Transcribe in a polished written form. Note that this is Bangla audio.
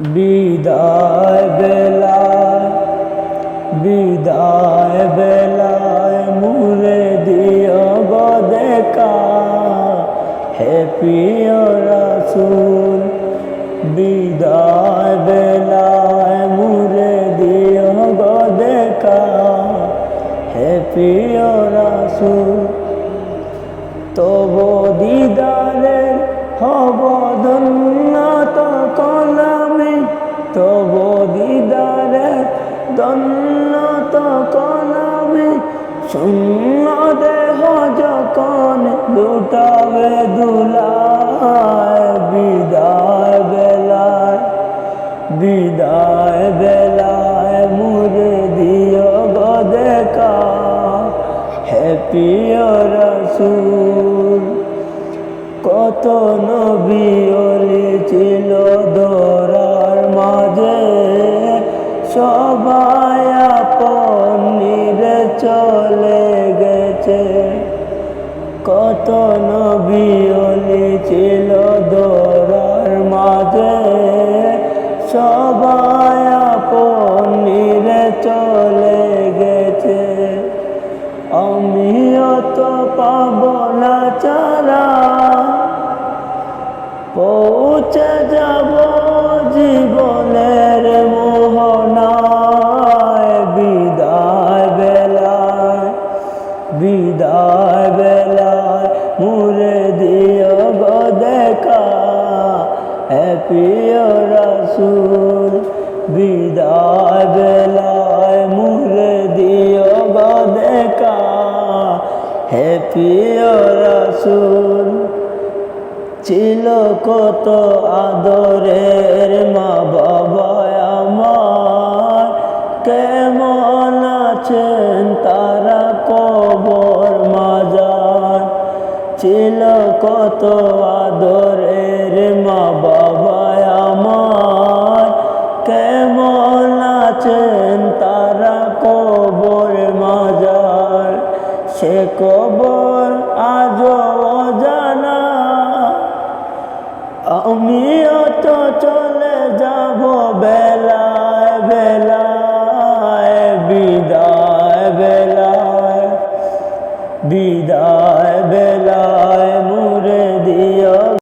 বিদায় বেলায় মুরে দিও গো দেখা, হে প্রিয় রাসূল। বিদায় বেলায় মুরে দিও গো দেখা, হে প্রিয় রাসূল। তব দিদারে হব ধন্য তখন আমি, তব দিদারে ধন্য তখন আমি। শূন্য দেহ যখন লুটাবে দুলায়, বিদায় বেলায় মুরে দিও গো দেখা, হে প্রিয় রাসূল। কত নবী ওলি ছিল দরার মাঝে, সবাই আপন নিরে চলে গেছে। কত নবী ওলি ছিল দরার মাঝে, সবাই আপন নিরে চলে গেছে। আমিও তো পাব না চারা, পৌঁছে যাব জীবনের মোহনায়। বিদায় বেলায় মুরে দিও গো দেখা, হে প্রিয় রাসূল। বিদায় বেলায় মুরে দিও গো দেখা, হে প্রিয় রাসূল। ছিল কত আদরের মা বাবা আমার, কেমন আছেন তারা কবর মাজার। ছিল কত আদরের মা বাবা আমার, কেমন আছেন তারা কবর মাজার। সে কবর আজ